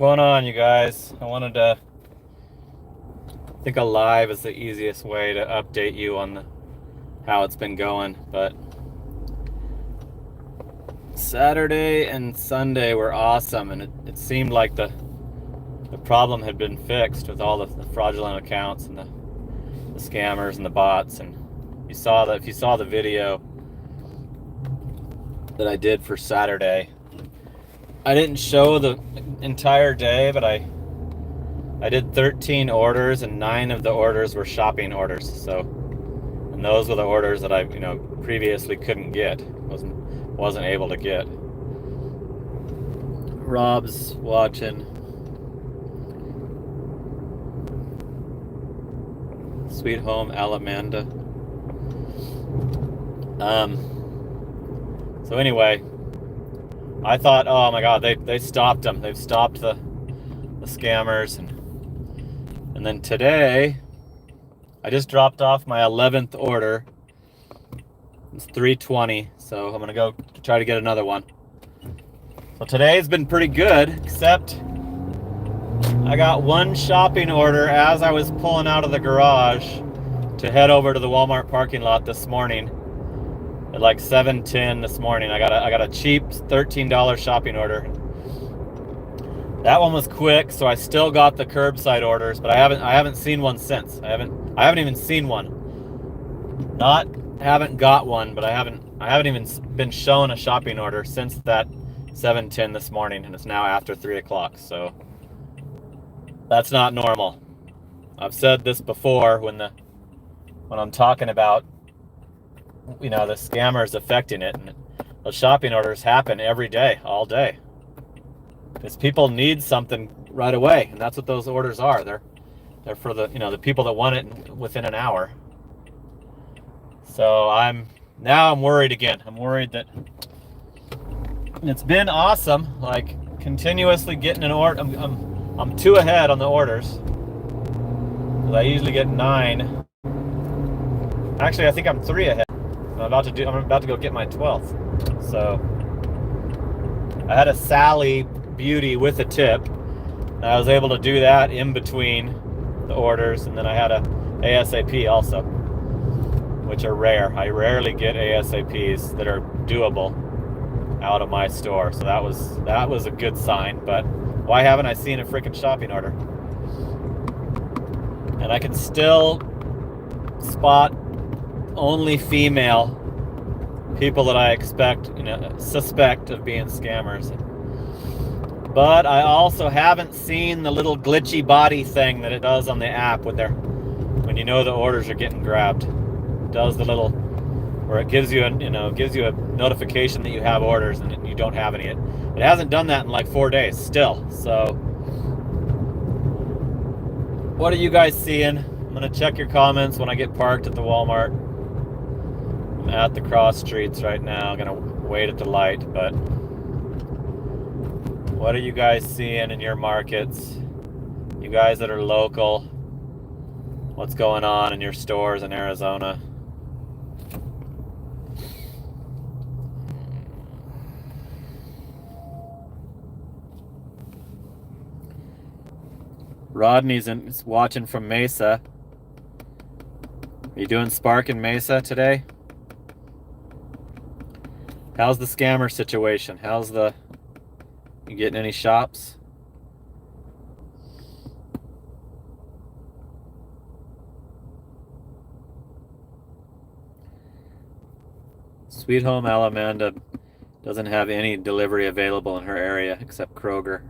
going on, you guys? I think a live is the easiest way to update you on how it's been going. But Saturday and Sunday were awesome, and it seemed like the problem had been fixed with all the fraudulent accounts and the scammers and the bots. And if you saw the video that I did for Saturday, I didn't show the entire day, but I did 13 orders, and 9 of the orders were shopping orders. And those were the orders that I, previously couldn't get, wasn't able to get. Rob's watching. Sweet Home Alamanda. So anyway, I thought, oh my God, they stopped them. They've stopped the scammers. And then today, I just dropped off my 11th order. It's 3:20, so I'm gonna go try to get another one. So today's been pretty good, except I got one shopping order as I was pulling out of the garage to head over to the Walmart parking lot this morning. At like 7:10 this morning, I got a cheap $13 shopping order. That one was quick, so I still got the curbside orders, but I haven't seen one since. I haven't even seen one. Haven't got one, but I haven't even been shown a shopping order since that 7:10 this morning, and it's now after 3 o'clock. So that's not normal. I've said this before when I'm talking about the scammers affecting it, and those shopping orders happen every day, all day. Because people need something right away, and that's what those orders are. They're for the people that want it within an hour. So I'm worried again. I'm worried that it's been awesome, like continuously getting an order. I'm 2 ahead on the orders. I usually get 9. Actually, I think I'm 3 ahead. I'm about to go get my 12th. So I had a Sally Beauty with a tip. I was able to do that in between the orders, and then I had a ASAP also, which are rare. I rarely get ASAPs that are doable out of my store. So that was a good sign. But why haven't I seen a freaking shopping order? And I can still spot only female people that I suspect of being scammers. But I also haven't seen the little glitchy body thing that it does on the app when the orders are getting grabbed. It does the little where it gives you a notification that you have orders and you don't have any. It hasn't done that in like 4 days still. So what are you guys seeing? I'm gonna check your comments when I get parked at the Walmart. I'm at the cross streets right now. I'm gonna wait at the light, but what are you guys seeing in your markets? You guys that are local, what's going on in your stores in Arizona? Rodney's watching from Mesa. Are you doing Spark in Mesa today? How's the scammer situation? You getting any shops? Sweet Home Alamanda doesn't have any delivery available in her area except Kroger.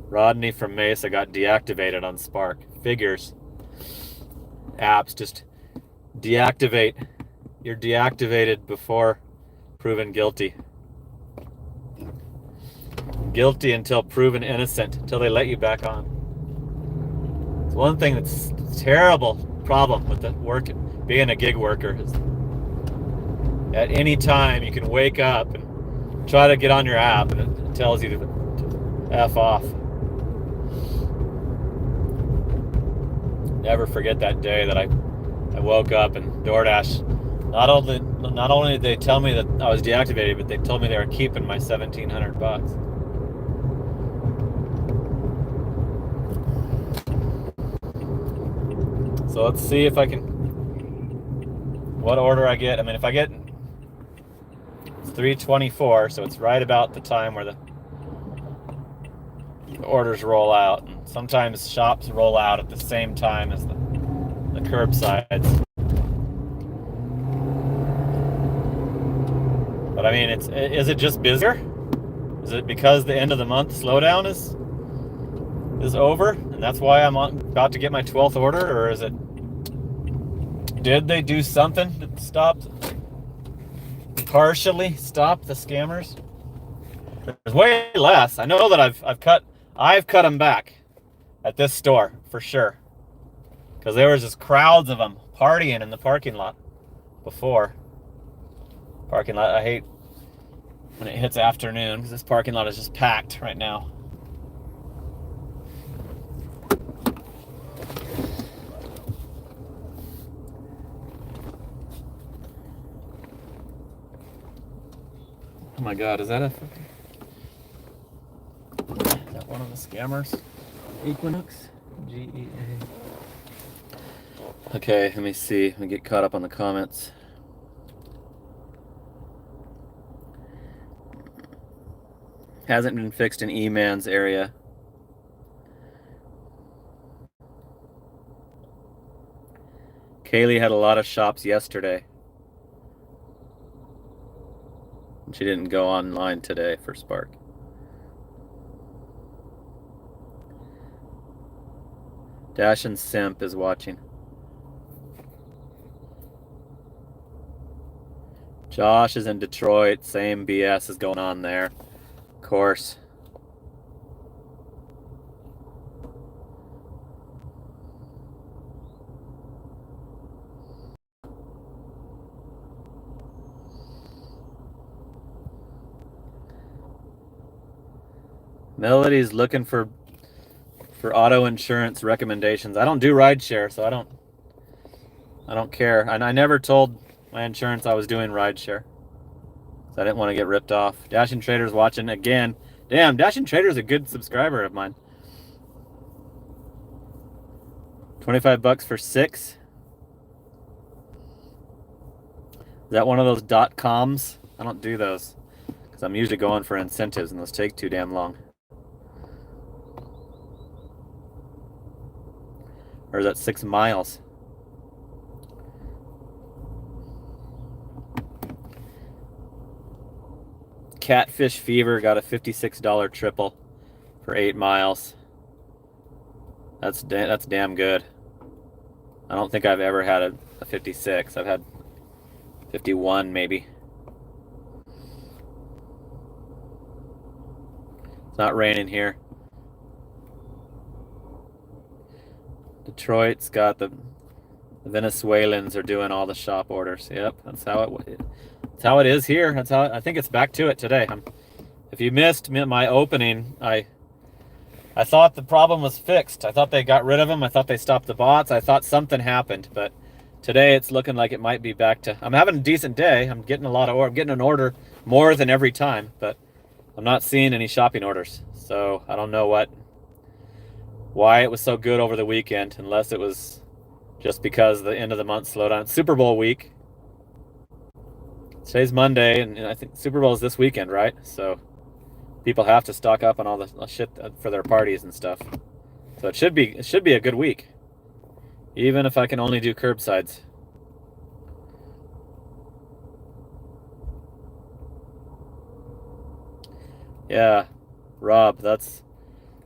Rodney from Mesa got deactivated on Spark. Figures. Apps just deactivate. You're deactivated before proven guilty. Guilty until proven innocent, until they let you back on. It's one thing that's a terrible problem with being a gig worker is at any time you can wake up and try to get on your app and it tells you to F off. Never forget that day that I woke up and DoorDash, not only did they tell me that I was deactivated, but they told me they were keeping my $1,700. So let's see if I can, what order I get. I mean, if I get, it's 3:24, so it's right about the time where the orders roll out. And sometimes shops roll out at the same time as the curbsides. But I mean, is it just busier? Is it because the end of the month slowdown is over, and that's why I'm about to get my 12th order? Or is it, did they do something that partially stopped the scammers? There's way less. I know that I've cut them back at this store for sure, because there was just crowds of them partying in the parking lot before. Parking lot, I hate when it hits afternoon, because this parking lot is just packed right now. Oh my God, is that one of the scammers? Equinox? GEA. Okay, let me see. Let me get caught up on the comments. Hasn't been fixed in E-Man's area. Kaylee had a lot of shops yesterday. She didn't go online today for Spark. Dash and Simp is watching. Josh is in Detroit. Same BS is going on there. Of course. Melody's looking for auto insurance recommendations. I don't do rideshare, so I don't care. And I never told my insurance I was doing rideshare, so I didn't want to get ripped off. Dashing Trader's watching again. Damn, Dashing Trader's a good subscriber of mine. 25 bucks for 6. Is that one of those .coms? I don't do those, because I'm usually going for incentives, and those take too damn long. Or is that 6 miles? Catfish Fever got a $56 triple for 8 miles. That's damn good. I don't think I've ever had a 56. I've had 51 maybe. It's not raining here. Detroit's got the Venezuelans are doing all the shop orders. Yep, that's how it is here. That's how I think it's back to it today. If you missed my opening, I thought the problem was fixed. I thought they got rid of them. I thought they stopped the bots. I thought something happened, but today it's looking like it might be back to. I'm having a decent day. I'm getting I'm getting an order more than every time, but I'm not seeing any shopping orders. So I don't know why it was so good over the weekend, unless it was just because the end of the month slowed down. It's Super Bowl week. Today's Monday, and I think Super Bowl is this weekend, right? So people have to stock up on all the shit for their parties and stuff. So it should be a good week, even if I can only do curbsides. Yeah, Rob,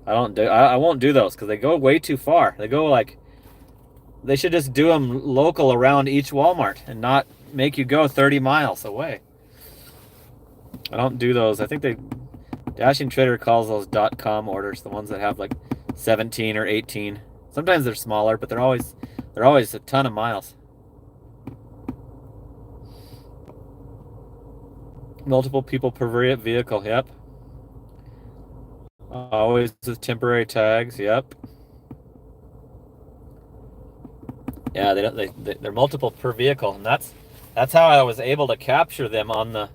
I won't do those because they go way too far. They should just do them local around each Walmart and not make you go 30 miles away. I don't do those. I think Dashing Trader calls those .com orders the ones that have like 17 or 18. Sometimes they're smaller, but they're always a ton of miles. Multiple people per vehicle. Yep. Always with temporary tags. Yep. Yeah, they're multiple per vehicle, and that's how I was able to capture them on the,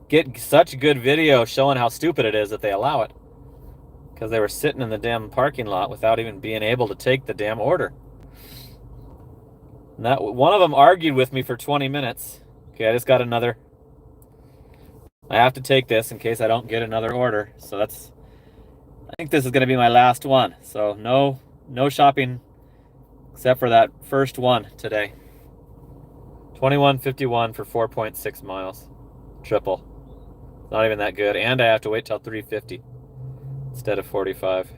get such good video showing how stupid it is that they allow it. because they were sitting in the damn parking lot without even being able to take the damn order. And that one of them argued with me for 20 minutes. Okay, I just got another. I have to take this in case I don't get another order. So I think this is going to be my last one. So no shopping except for that first one today. 21.51 for 4.6 miles. Triple. Not even that good. And I have to wait till 3:50 instead of 45.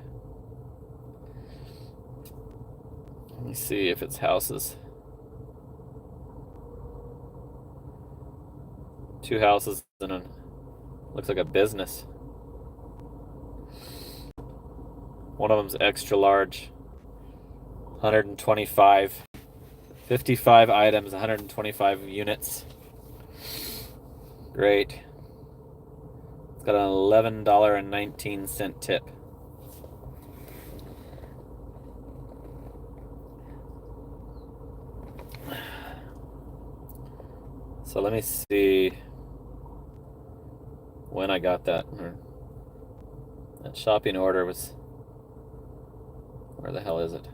Let me see if it's houses. 2 houses and a looks like a business. One of them's extra large. 125. 55 items, 125 units. Great. It's got an $11.19 tip. So let me see when I got that. That shopping order was, where the hell is it?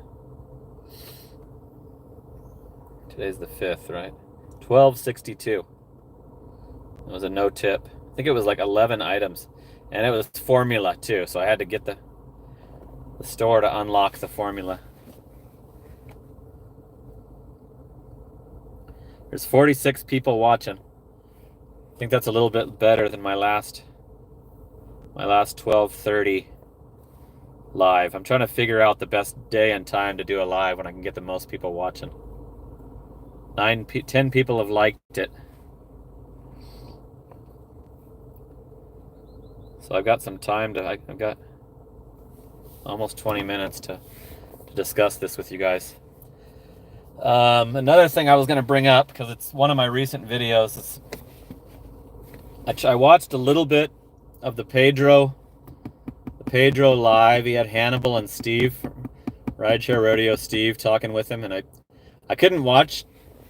Today's the 5th, right? 12.62. It was a no tip. I think it was like 11 items. And it was formula too, so I had to get the store to unlock the formula. There's 46 people watching. I think that's a little bit better than my last 12:30 live. I'm trying to figure out the best day and time to do a live when I can get the most people watching. 10 people have liked it. So I've got some time I've got almost 20 minutes to discuss this with you guys. Another thing I was going to bring up, because it's one of my recent videos, is I watched a little bit of the Pedro live. He had Hannibal and Steve, Rideshare Rodeo Steve, talking with him, and I couldn't watch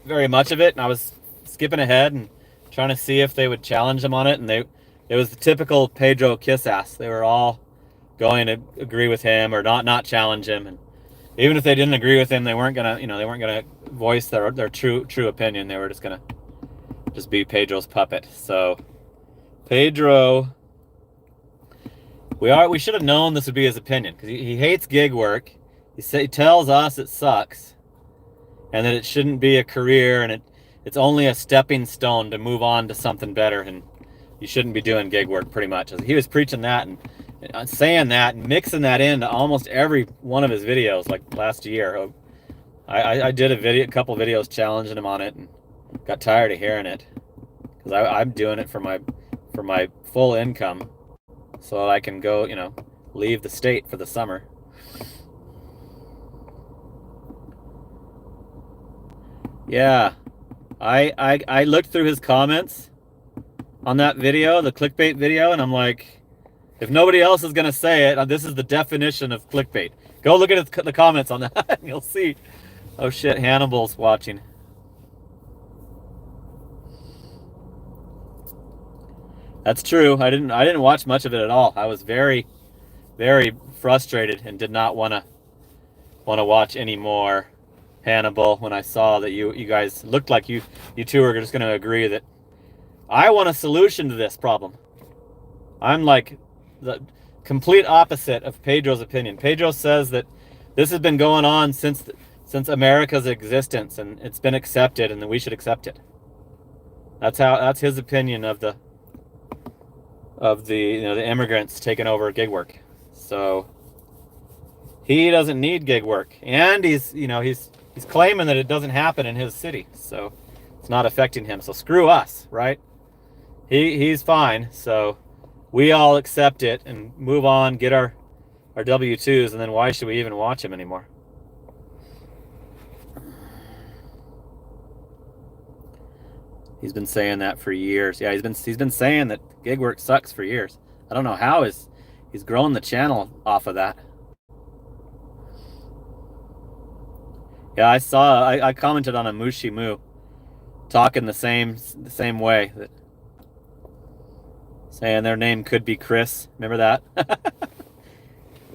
very much of it, and I was skipping ahead and trying to see if they would challenge him on it, and it was the typical Pedro kiss ass. They were all going to agree with him or not challenge him, and even if they didn't agree with him, they weren't gonna voice their true opinion. They were just gonna be Pedro's puppet. So Pedro, we should have known this would be his opinion, because he hates gig work. He tells us it sucks, and that it shouldn't be a career, and it's only a stepping stone to move on to something better, and you shouldn't be doing gig work, pretty much. He was preaching that and saying that and mixing that into almost every one of his videos, like last year. I did a couple videos challenging him on it, and got tired of hearing it, because I'm doing it for my full income, so that I can go, leave the state for the summer. Yeah, I looked through his comments on that video, the clickbait video, and I'm like, if nobody else is gonna say it, this is the definition of clickbait. Go look at the comments on that, and you'll see. Oh shit, Hannibal's watching. That's true. I didn't watch much of it at all. I was very, very frustrated and did not want to watch any more Hannibal when I saw that you guys looked like you two are just going to agree that I want a solution to this problem. I'm like the complete opposite of Pedro's opinion. Pedro says that this has been going on since America's existence, and it's been accepted, and that we should accept it. That's his opinion of the the immigrants taking over gig work. So he doesn't need gig work, and he's claiming that it doesn't happen in his city, so it's not affecting him. So screw us, right? He's fine. So we all accept it and move on, get our W-2s, and then why should we even watch him anymore? He's been saying that for years. Yeah, he's been saying that gig work sucks for years. I don't know how he's grown the channel off of that. Yeah, I commented on a Mushi Moo talking the same way, that saying their name could be Chris. Remember that?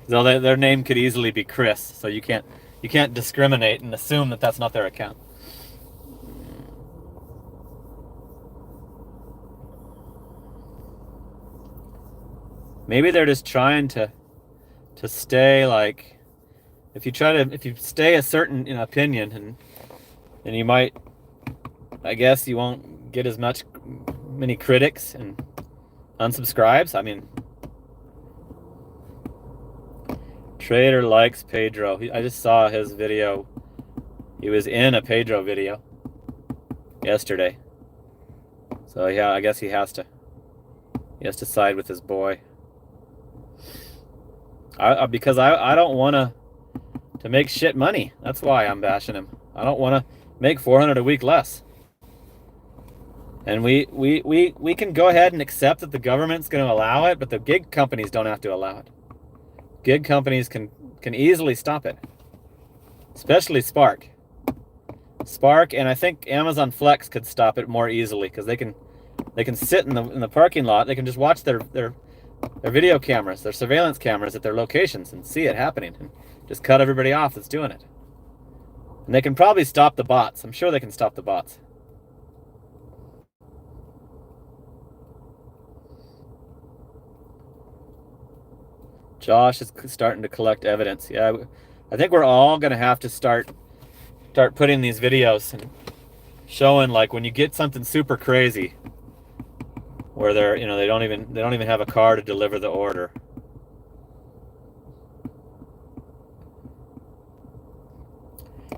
So their name could easily be Chris, so you can't discriminate and assume that that's not their account. Maybe they're just trying to stay like, if you stay a certain opinion, and you might, I guess you won't get as many critics and unsubscribes. I mean, Trader likes Pedro. I just saw his video. He was in a Pedro video yesterday. So yeah, I guess he has to side with his boy. Because I don't want to make shit money. That's why I'm bashing him. I don't want to make $400 a week less. And we can go ahead and accept that the government's going to allow it, but the gig companies don't have to allow it. Gig companies can easily stop it, especially Spark. And I think Amazon Flex could stop it more easily, because they can sit in the parking lot. They can just watch their video cameras, their surveillance cameras at their locations, and see it happening, and just cut everybody off that's doing it. And they can probably stop the bots. I'm sure they can stop the bots. Josh is starting to collect evidence. Yeah, I think we're all going to have to start putting these videos and showing, like, when you get something super crazy where they don't even have a car to deliver the order.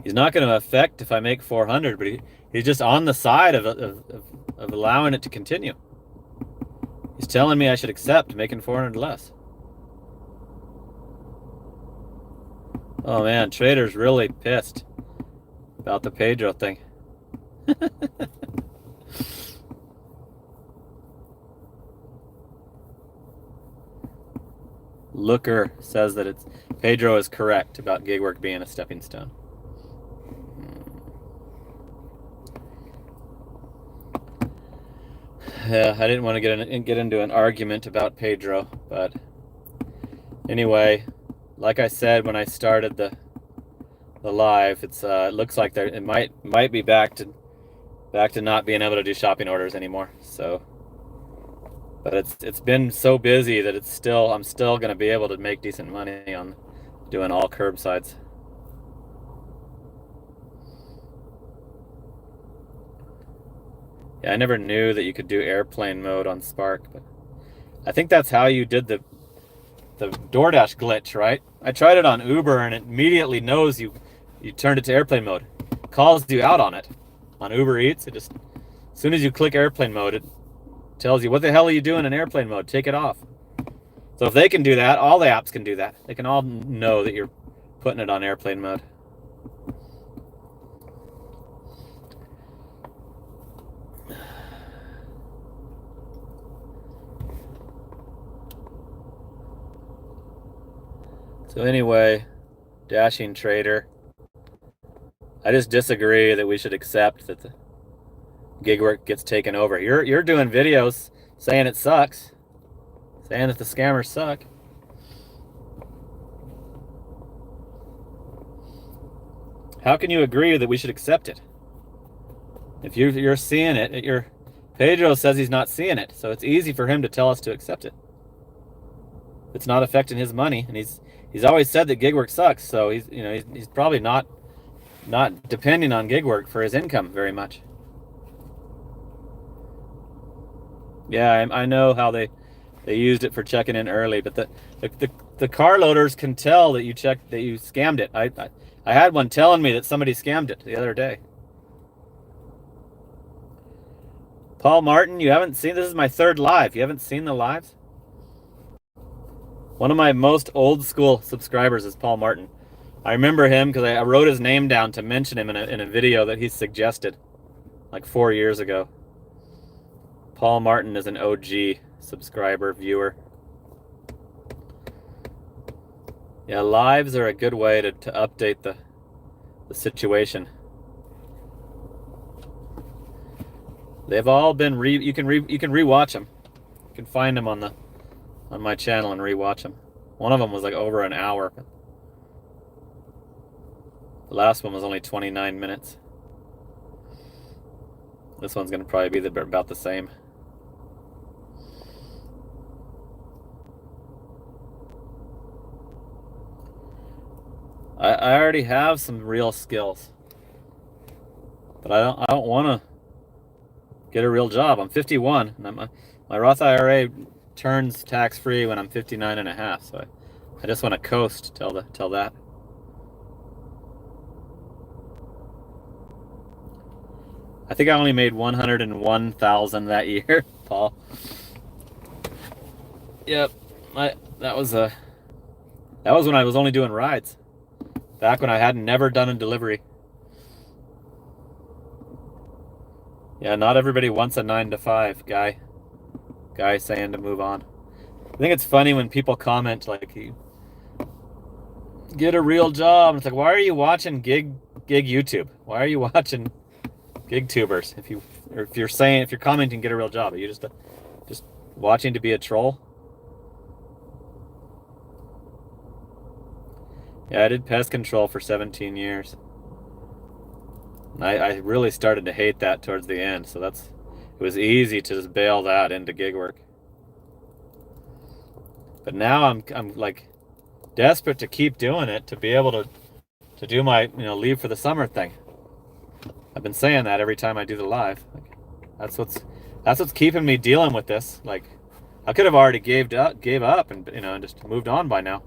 He's not going to affect if I make 400, but he's just on the side of allowing it to continue. He's telling me I should accept making 400 less. Oh man, Trader's really pissed about the Pedro thing. Looker says that Pedro is correct about gig work being a stepping stone. Yeah, I didn't want to get into an argument about Pedro, but anyway, like I said when I started the live, it looks like it might be back to not being able to do shopping orders anymore. So, but it's been so busy that I'm still going to be able to make decent money on doing all curbsides. Yeah, I never knew that you could do airplane mode on Spark, but I think that's how you did the DoorDash glitch, right? I tried it on Uber, and it immediately knows you turned it to airplane mode. It calls you out on it. On Uber Eats, as soon as you click airplane mode, it tells you, what the hell are you doing in airplane mode? Take it off. So if they can do that, all the apps can do that. They can all know that you're putting it on airplane mode. So anyway, Dashing Trader, I just disagree that we should accept that the gig work gets taken over. You're doing videos saying it sucks, saying that the scammers suck. How can you agree that we should accept it? If you're seeing it, Pedro says he's not seeing it, so it's easy for him to tell us to accept it. It's not affecting his money, and he's always said that gig work sucks, so he's probably not depending on gig work for his income very much. Yeah, I know how they used it for checking in early, but the car loaders can tell that you scammed it. I had one telling me that somebody scammed it the other day. Paul Martin, you haven't seen, this is my third live. You haven't seen the lives? One of my most old school subscribers is Paul Martin. I remember him because I wrote his name down to mention him in a video that he suggested like 4 years ago. Paul Martin is an OG subscriber, viewer. Yeah, lives are a good way to update the situation. They've all been you can rewatch them. You can find them on my channel and rewatch them. One of them was like over an hour. The last one was only 29 minutes. This one's gonna probably be about the same. I already have some real skills, but I don't want to get a real job. I'm 51, and my Roth IRA turns tax-free when I'm 59 and a half. So I just want to coast till that. I think I only made 101,000 that year, Paul. Yep, that was when I was only doing rides. Back when I had never done a delivery. Yeah, not everybody wants a 9 to 5 guy saying to move on. I think it's funny when people comment like, get a real job. It's like, why are you watching gig YouTube? Why are you watching gig tubers? If you're commenting get a real job, are you just watching to be a troll? Yeah, I did pest control for 17 years. I really started to hate that towards the end, so it was easy to just bail that into gig work. But now I'm like desperate to keep doing it, to be able to do my leave for the summer thing. I've been saying that every time I do the live. Like, that's what's keeping me dealing with this. Like, I could have already gave up and and just moved on by now.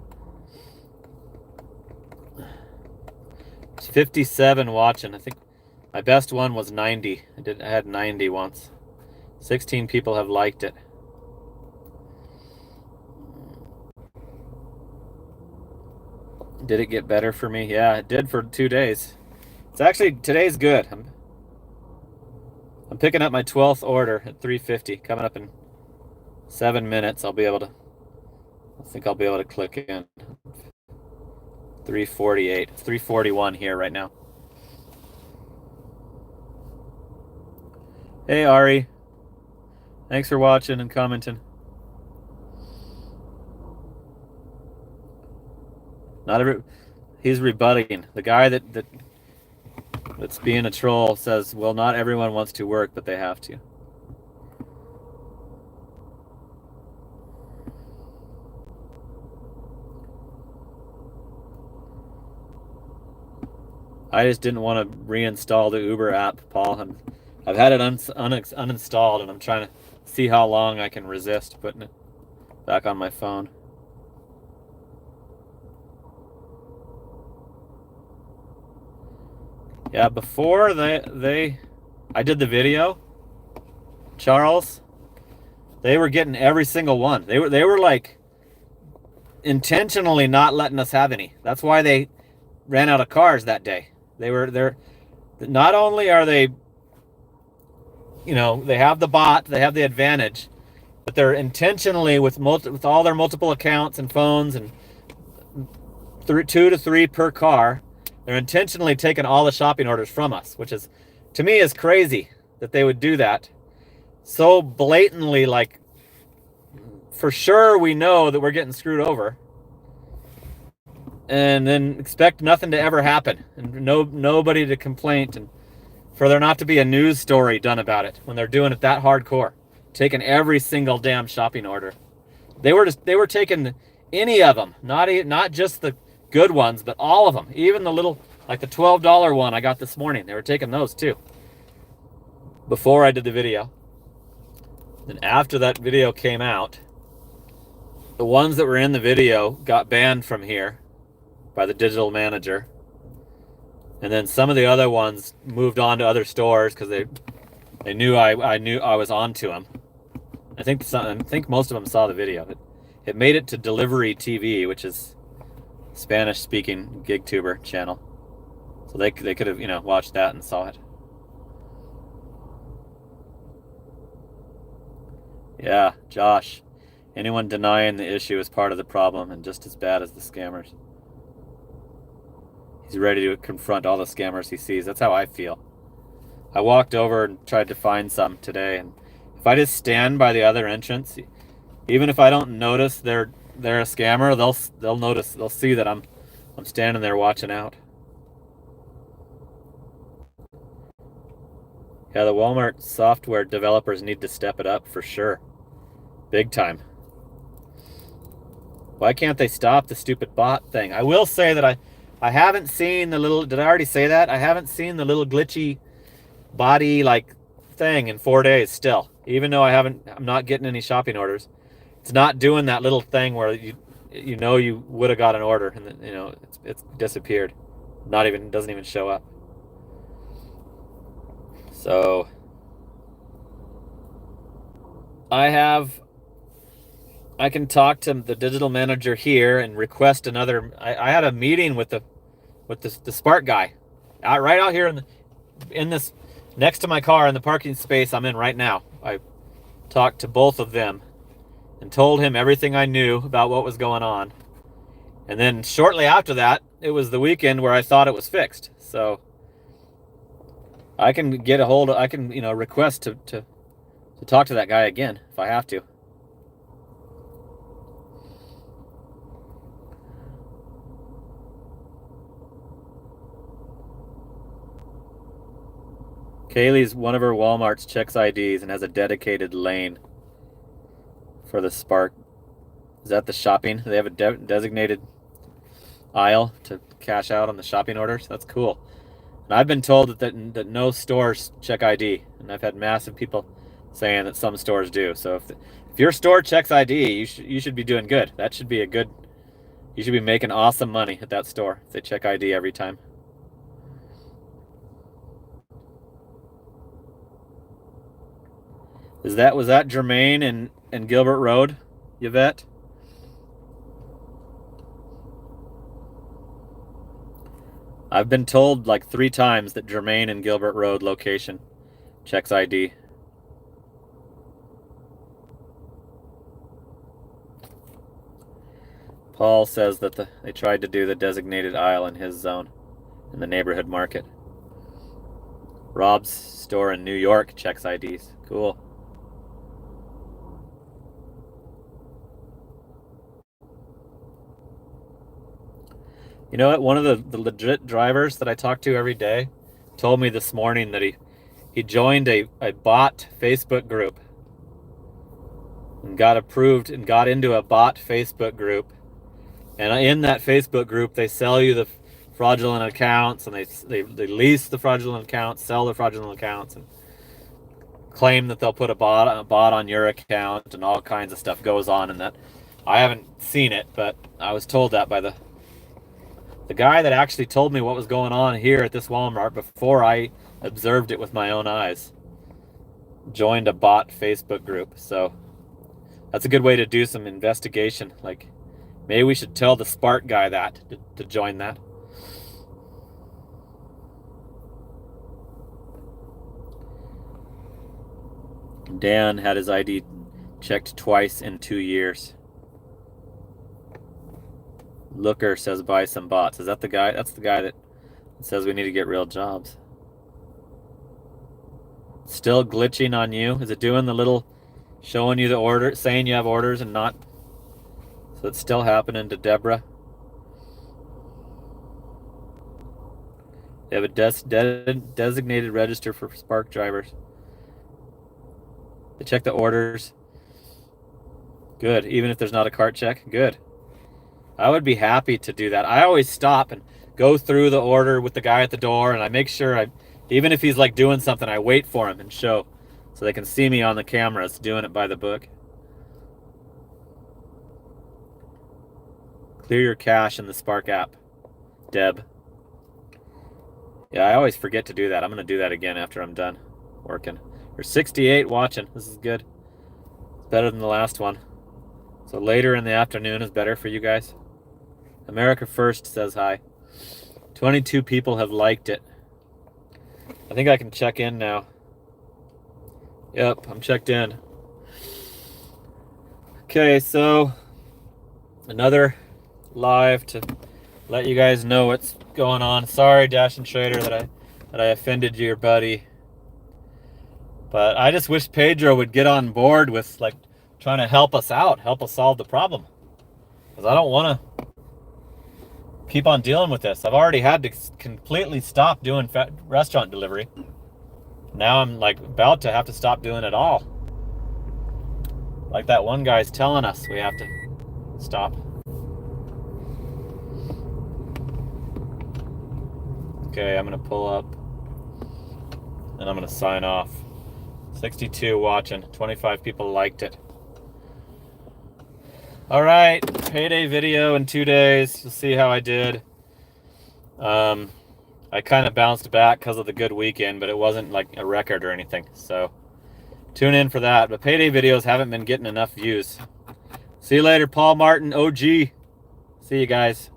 It's 57 watching. I think my best one was 90. I had 90 once. 16 people have liked it. Did it get better for me? Yeah, it did for 2 days. It's actually, today's good. I'm picking up my 12th order at 3:50. Coming up in 7 minutes. I think I'll be able to click in. 3:48. It's 3:41 here right now. Hey Ari. Thanks for watching and commenting. He's rebutting. The guy that's being a troll says, well, not everyone wants to work, but they have to. I just didn't want to reinstall the Uber app, Paul. I've had it uninstalled, and I'm trying to see how long I can resist putting it back on my phone. Yeah, before I did the video, Charles, they were getting every single one. They were like intentionally not letting us have any. That's why they ran out of cars that day. They're not only are they, they have the bot, they have the advantage, but they're intentionally with all their multiple accounts and phones and 2 to 3 per car. They're intentionally taking all the shopping orders from us, which is, to me, is crazy that they would do that. So blatantly, like, for sure we know that we're getting screwed over. And then expect nothing to ever happen. And nobody to complain. And for there not to be a news story done about it when they're doing it that hardcore. Taking every single damn shopping order. They were taking any of them. Not just the good ones, but all of them. Even the little, like the $12 one I got this morning. They were taking those too. Before I did the video. And after that video came out, the ones that were in the video got banned from here by the digital manager. And then some of the other ones moved on to other stores because they knew I was on to them. I think most of them saw the video. It made it to Delivery TV, which is Spanish-speaking gig tuber channel, so they could have watched that and saw it. Yeah, Josh. Anyone denying the issue is part of the problem and just as bad as the scammers. He's ready to confront all the scammers he sees. That's how I feel. I walked over and tried to find some today, and if I just stand by the other entrance, even if I don't notice their they're a scammer, they'll notice, they'll see that I'm standing there watching out. Yeah, the Walmart software developers need to step it up for sure. Big time. Why can't they stop the stupid bot thing? I will say that I haven't seen the little, did I already say that? I haven't seen the little glitchy body like thing in 4 days still. Even though I'm not getting any shopping orders. It's not doing that little thing where you would have got an order and then, it's disappeared. Doesn't even show up. So I can talk to the digital manager here and request another. I had a meeting with the Spark guy, right out here in this next to my car in the parking space I'm in right now. I talked to both of them and told him everything I knew about what was going on. And then shortly after that, it was the weekend where I thought it was fixed. So I can request to talk to that guy again if I have to. Kaylee's one of her Walmarts checks IDs and has a dedicated lane for the Spark. Is that the shopping? They have a designated aisle to cash out on the shopping orders? That's cool. And I've been told that no stores check ID, and I've had massive people saying that some stores do. So if your store checks ID, you should be doing good. That should be you should be making awesome money at that store if they check ID every time. Was that Jermaine and Gilbert Road, Yvette? I've been told like 3 times that Jermaine and Gilbert Road location checks ID. Paul says that they tried to do the designated aisle in his zone in the neighborhood market. Rob's store in New York checks IDs. Cool. You know what? One of the legit drivers that I talk to every day told me this morning that he joined a bot Facebook group and got approved and got into a bot Facebook group. And in that Facebook group, they sell you the fraudulent accounts, and they lease the fraudulent accounts, sell the fraudulent accounts, and claim that they'll put a bot on your account, and all kinds of stuff goes on in that. I haven't seen it, but I was told that by the guy that actually told me what was going on here at this Walmart before I observed it with my own eyes. Joined a bot Facebook group, so that's a good way to do some investigation. Like, maybe we should tell the Spark guy that to join that. Dan had his ID checked twice in 2 years. Looker says buy some bots. Is that the guy? That's the guy that says we need to get real jobs. Still glitching on you? Is it doing the little showing you the order, saying you have orders and not? So it's still happening to Deborah. They have a designated register for Spark drivers. They check the orders. Good. Even if there's not a cart check? Good. I would be happy to do that. I always stop and go through the order with the guy at the door, and I make sure even if he's like doing something, I wait for him and show so they can see me on the cameras doing it by the book. Clear your cache in the Spark app, Deb. Yeah, I always forget to do that. I'm going to do that again after I'm done working. There's 68 watching. This is good. It's better than the last one. So later in the afternoon is better for you guys. America First says hi. 22 people have liked it. I think I can check in now. Yep, I'm checked in. Okay, so another live to let you guys know what's going on. Sorry, Dash and Trader, that I offended your buddy. But I just wish Pedro would get on board with like trying to help us out, help us solve the problem. because I don't want to keep on dealing with this. I've already had to completely stop doing restaurant delivery. Now I'm like about to have to stop doing it all. Like that one guy's telling us we have to stop. Okay, I'm gonna pull up and I'm gonna sign off. 62 watching, 25 people liked it. All right, payday video in 2 days. You'll see how I did. I kind of bounced back because of the good weekend, but it wasn't like a record or anything. So tune in for that. But payday videos haven't been getting enough views. See you later, Paul Martin, OG. See you guys.